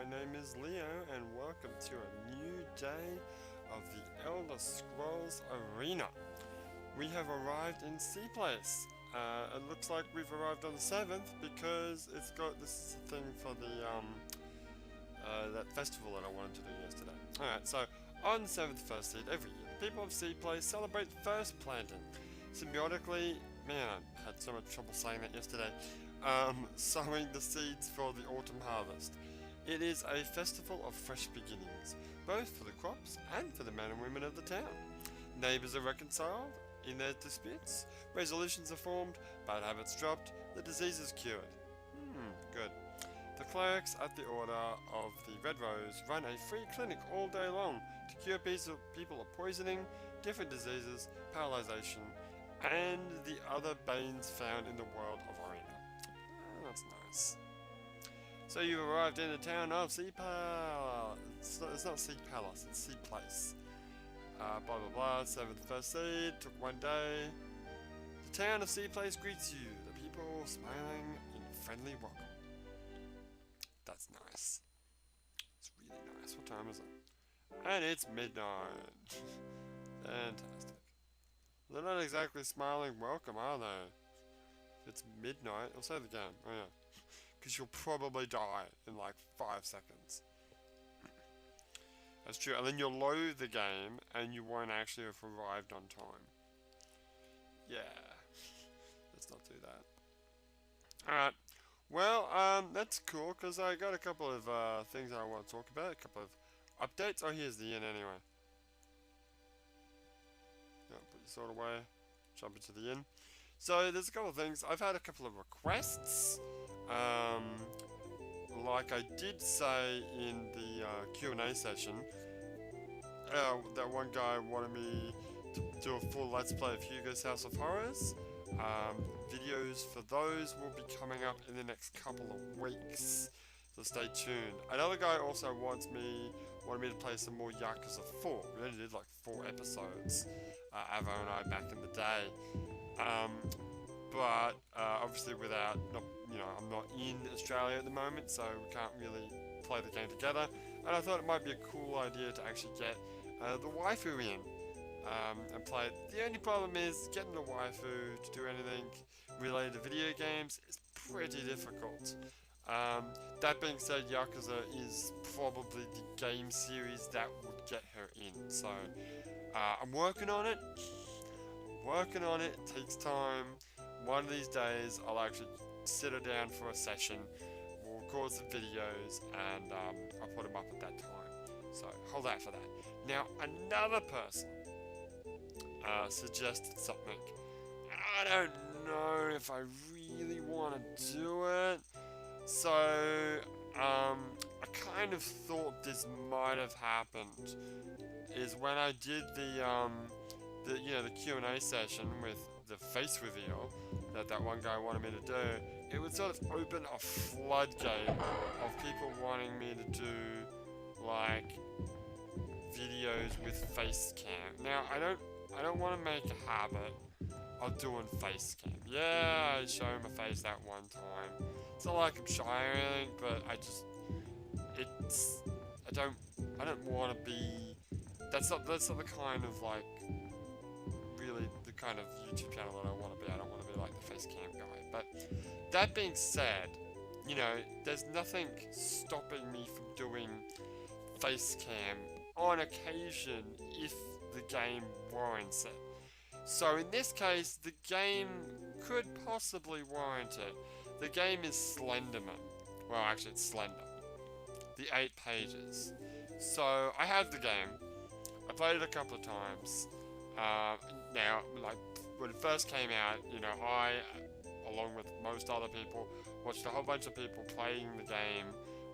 my name is Leo, and welcome to a new day of the Elder Scrolls Arena. We have arrived in C-Place. It looks like we've arrived on the 7th because this is the thing for the, that festival that I wanted to do yesterday. Alright, so on 7th First Seed every year, the people of C-Place celebrate first planting. Symbiotically, man, I had so much trouble saying that yesterday, sowing the seeds for the autumn harvest. It is a festival of fresh beginnings, both for the crops and for the men and women of the town. Neighbours are reconciled in their disputes, resolutions are formed, bad habits dropped, the disease is cured. Good. The clerics at the Order of the Red Rose run a free clinic all day long to cure people of poisoning, different diseases, paralysation, and the other banes found in the world of Arena. That's nice. So you've arrived in the town of Sea Palace. It's not Sea Palace, it's Sea Place. Blah blah blah, 7th First Seed, took one day. The town of Sea Place greets you, the people smiling in friendly welcome. That's nice. It's really nice. What time is it? And it's midnight. Fantastic. They're not exactly smiling welcome, are they? If it's midnight, I'll save the game. Oh yeah. Because you'll probably die in like 5 seconds. That's true. And then you'll load the game and you won't actually have arrived on time. Yeah. Let's not do that. Alright. Well, that's cool because I got a couple of things I want to talk about. A couple of updates. Oh, here's the inn anyway. Yeah, put your sword away. Jump into the inn. So there's a couple of things. I've had a couple of requests. Like I did say in the Q&A session, that one guy wanted me to do a full Let's Play of Hugo's House of Horrors. Videos for those will be coming up in the next couple of weeks, so stay tuned. Another guy also wanted me to play some more Yakuza 4. We only did like 4 episodes, Avo and I back in the day. But obviously I'm not in Australia at the moment, so we can't really play the game together. And I thought it might be a cool idea to actually get the waifu in and play it. The only problem is getting the waifu to do anything related to video games is pretty difficult. That being said, Yakuza is probably the game series that would get her in. So I'm working on it. It takes time. One of these days I'll actually sit her down for a session, we'll record some videos, and I'll put them up at that time. So hold out for that. Now another person suggested something. I don't know if I really want to do it. So I kind of thought this might have happened. Is when I did the Q&A session with the face reveal that one guy wanted me to do, it would sort of open a floodgate of people wanting me to do like videos with face cam. Now I don't want to make a habit of doing face cam. Yeah, I showed my face that one time. It's not like I'm shy or anything, but I don't want to be. That's not the kind of like. Really the kind of YouTube channel that I want to be. I don't want to be like the face cam guy. But that being said, there's nothing stopping me from doing face cam on occasion if the game warrants it. So in this case, the game could possibly warrant it. The game is Slenderman. Well, actually it's Slender. The 8 pages. So I have the game. I played it a couple of times. Now, like, when it first came out, I, along with most other people, watched a whole bunch of people playing the game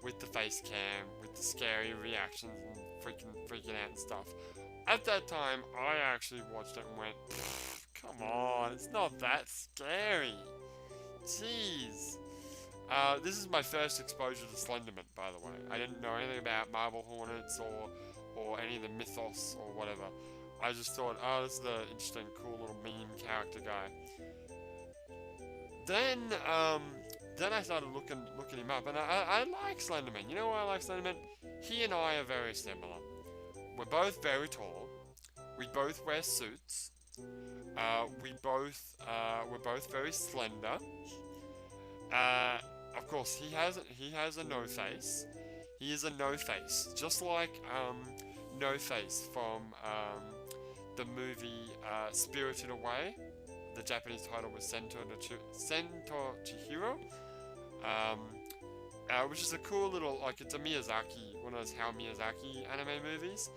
with the face cam, with the scary reactions and freaking out and stuff. At that time, I actually watched it and went, come on, it's not that scary. Jeez. This is my first exposure to Slenderman, by the way. I didn't know anything about Marble Hornets or any of the mythos or whatever. I just thought, oh, this is the interesting, cool little meme character guy. Then, then I started looking him up, and I like Slenderman. You know why I like Slenderman? He and I are very similar. We're both very tall. We both wear suits. We're both very slender. Of course, he has a no face. He is a no face, just like No Face from the movie Spirited Away. The Japanese title was Sento Chihiro, which is a cool little, like, it's a Miyazaki, one of those Hayao Miyazaki anime movies,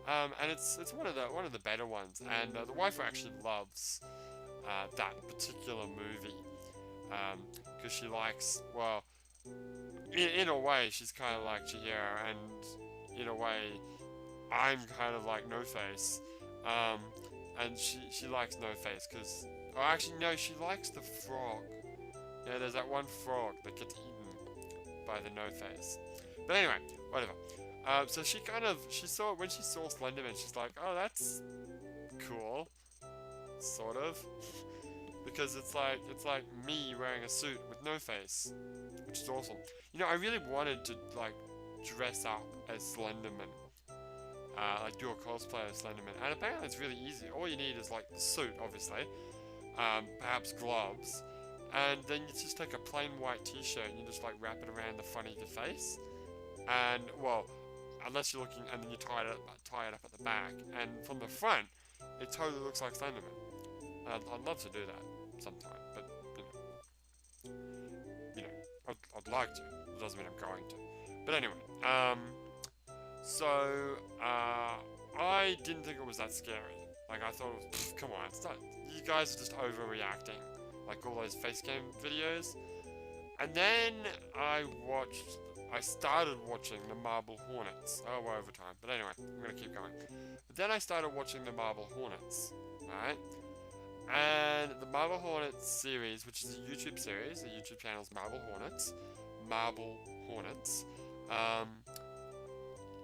and it's one of the better ones. And the wife actually loves that particular movie because she likes, well, in a way, she's kind of like Chihiro, and in a way, I'm kind of like No Face. And she likes No Face because, oh, actually no, she likes the frog. Yeah, there's that one frog that gets eaten by the No Face. But anyway, whatever. So she saw, when she saw Slenderman, she's like, oh, that's cool, sort of, because it's like me wearing a suit with No Face, which is awesome. You know, I really wanted to like dress up as Slenderman. Like do a cosplay of Slenderman, and apparently it's really easy. All you need is like the suit, obviously, perhaps gloves, and then you just take a plain white t-shirt and you just like wrap it around the front of your face, and, well, unless you're looking, and then you tie it up at the back, and from the front it totally looks like Slenderman. I'd love to do that sometime, but you know, I'd like to. It doesn't mean I'm going to. But anyway, so, I didn't think it was that scary. Like, I thought it was, come on, it's not, you guys are just overreacting, like all those facecam videos. And then I started watching the Marble Hornets. Oh, we're over time, but anyway, I'm gonna keep going. But then I started watching the Marble Hornets, right? And the Marble Hornets series, which is a YouTube series, the YouTube channel's Marble Hornets,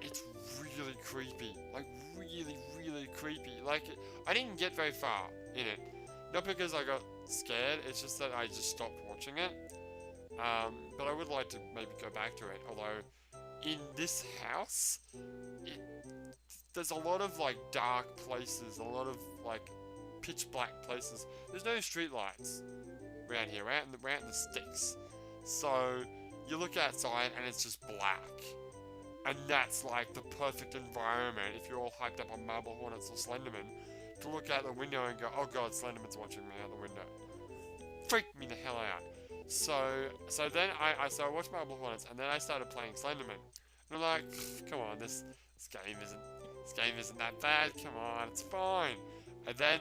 it's really creepy, like really creepy. Like, I didn't get very far in it, not because I got scared, it's just that I just stopped watching it. But I would like to maybe go back to it, although in this house, there's a lot of like dark places, a lot of like pitch black places. There's no street lights around here, we're out in the sticks. So you look outside and it's just black. And that's like the perfect environment if you're all hyped up on Marble Hornets or Slenderman, to look out the window and go, oh god, Slenderman's watching me out the window. Freaked me the hell out. So then I watched Marble Hornets, and then I started playing Slenderman. And I'm like, come on, this game isn't that bad, come on, it's fine. And then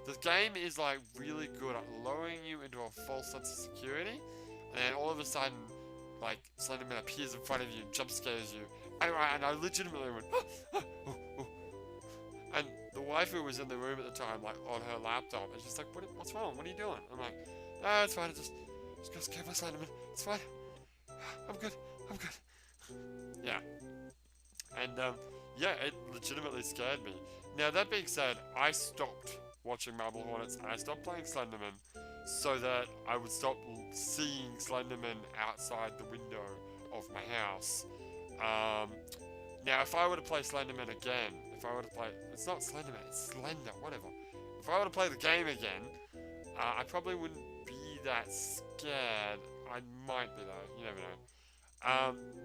the game is like really good at lowering you into a false sense of security, and then all of a sudden, like, Slenderman appears in front of you, jump scares you, and I legitimately went, and the waifu was in the room at the time, like, on her laptop, and she's like, what's wrong, what are you doing? I'm like, no, it's fine, just go scare my Slenderman, it's fine, I'm good. Yeah. And, yeah, it legitimately scared me. Now, that being said, I stopped watching Marble Hornets, and I stopped playing Slenderman, so that I would stop seeing Slenderman outside the window of my house. Now, if I were to play Slenderman again, it's not Slenderman, it's Slender, whatever. If I were to play the game again, I probably wouldn't be that scared. I might be though, you never know.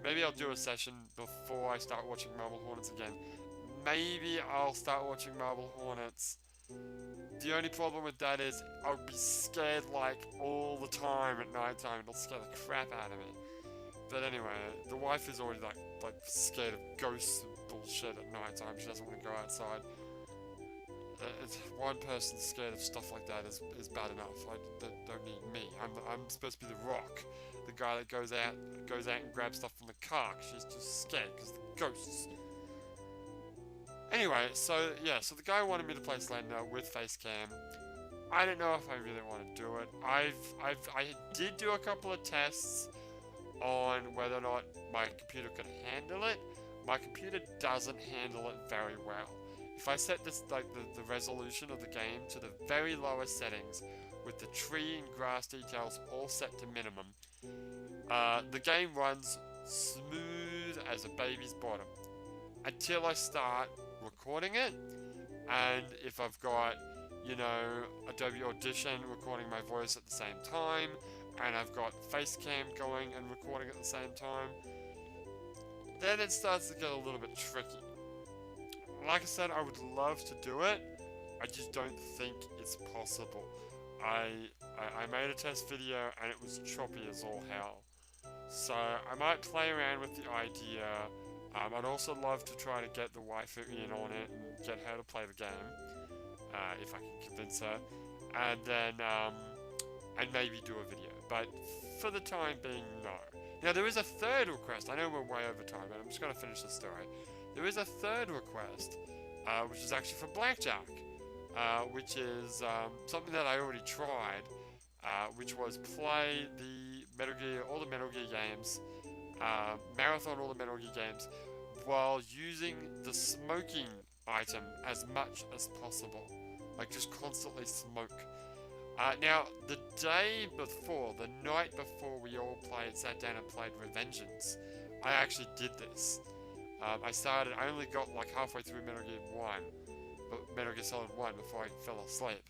Maybe I'll do a session before I start watching Marble Hornets again. Maybe I'll start watching Marble Hornets. The only problem with that is I'll be scared like all the time at night time. It'll scare the crap out of me. But anyway, the wife is already like scared of ghosts and bullshit at night time. She doesn't want to go outside. One person scared of stuff like that is bad enough. They don't need me. I'm supposed to be the Rock, the guy that goes out and grabs stuff from the car. She's just scared because the ghosts. Anyway, so the guy wanted me to play Slender with Facecam. I don't know if I really want to do it. I did do a couple of tests on whether or not my computer could handle it. My computer doesn't handle it very well. If I set this, like, the resolution of the game to the very lowest settings, with the tree and grass details all set to minimum, the game runs smooth as a baby's bottom until I start recording it. And if I've got, you know, Adobe Audition recording my voice at the same time, and I've got Facecam going and recording at the same time, then it starts to get a little bit tricky. Like I said, I would love to do it. I just don't think it's possible. I made a test video and it was choppy as all hell. So I might play around with the idea. I'd also love to try to get the waifu in on it and get her to play the game, if I can convince her, and then and maybe do a video. But for the time being, no. Now there is a third request. I know we're way over time, but I'm just going to finish the story. There is a third request, which is actually for Blackjack, which is something that I already tried, which was play the Metal Gear, all the Metal Gear games, marathon all the Metal Gear games, while using the smoking item as much as possible. Like, just constantly smoke. Now, the day before, the night before we all sat down and played Revengeance, I actually did this. I only got like halfway through Metal Gear 1, Metal Gear Solid 1 before I fell asleep.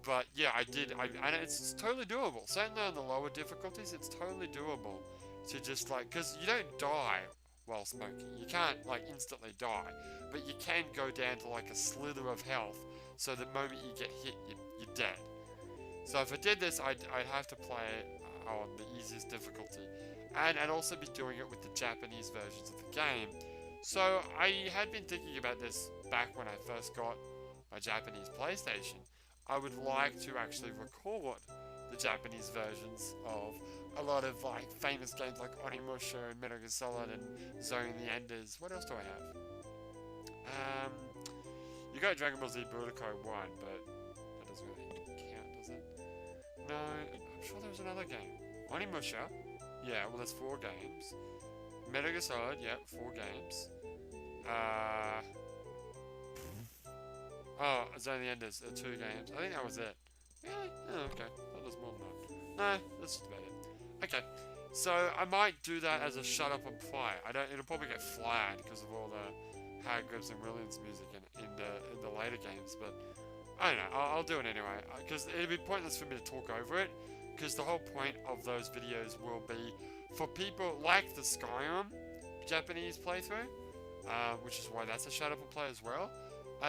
But yeah, I did, and it's totally doable. Certainly on the lower difficulties, it's totally doable to just like, because you don't die while smoking. You can't like instantly die, but you can go down to like a slither of health, so the moment you get hit, you're dead. So if I did this, I'd have to play it on the easiest difficulty, and I'd also be doing it with the Japanese versions of the game. So I had been thinking about this back when I first got my Japanese PlayStation. I would like to actually record the Japanese versions of a lot of like famous games like Onimusha and Metal Gear Solid and Zone the Enders. What else do I have? You got Dragon Ball Z Budokai 1, but that doesn't really count, does it? No, I'm sure there was another game. Onimusha, yeah, well there's 4 games. Metal Gear Solid, yeah, 4 games. Oh, Zone the Enders, 2 games. I think that was it. Really? Oh, okay. That was more than that. No, that's just about it. Okay, so I might do that as a shut up and play. It'll probably get flagged because of all the Hard Grips and Williams music in the later games, but I don't know, I'll do it anyway, because it'd be pointless for me to talk over it, because the whole point of those videos will be for people like the Skyrim Japanese playthrough, which is why that's a shut up and play as well.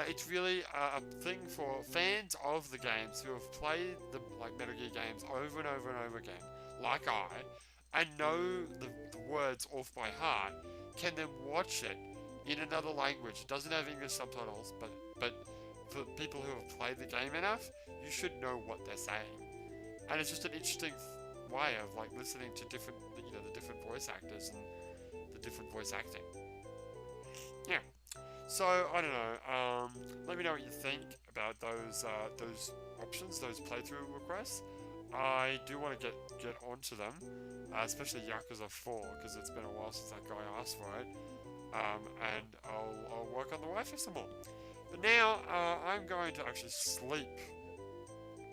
It's really a thing for fans of the games who have played the like Metal Gear games over and over and over again, like I, and know the words off by heart, can then watch it in another language. It doesn't have English subtitles, but for people who have played the game enough, you should know what they're saying. And it's just an interesting way of like listening to different, you know, the different voice actors and the different voice acting. Yeah. So I don't know. Let me know what you think about those options, those playthrough requests. I do want to get onto them, especially Yakuza 4, because it's been a while since that guy asked for it. And I'll work on the waifu some more. But now I'm going to actually sleep.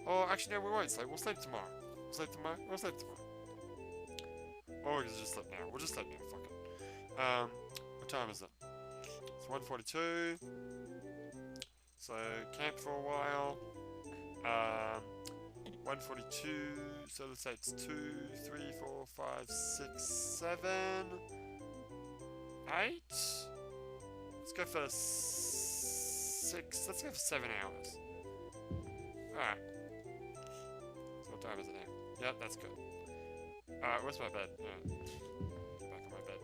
Or actually, no, we won't sleep. We'll sleep tomorrow. We'll sleep tomorrow. We'll sleep tomorrow. Or we can just sleep now. We'll just sleep now. Fuck it. What time is it? It's 1:42. So camp for a while. 1:42. So let's say it's 2, 3, 4, 5, 6, 7, 8. Let's go for 6. Let's go for 7 hours. Alright. So what time is it now? Yep, that's good. Alright, where's my bed? Back on my bed.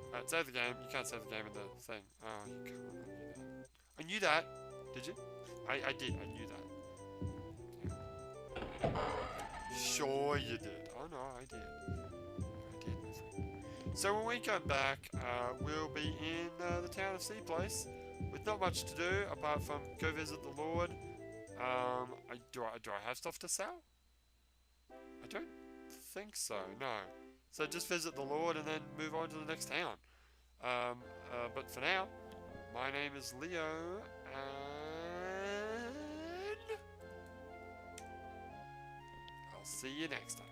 Alright, save the game. You can't save the game in the thing. Oh, you can't. I knew that. Did you? I did. I knew that. Sure you did. Oh no, I did. I did, my friend. So when we come back, we'll be in the town of Sea Place with not much to do apart from go visit the Lord. Do I have stuff to sell? I don't think so, no. So just visit the Lord and then move on to the next town. But for now, my name is Leo, and I'll see you next time.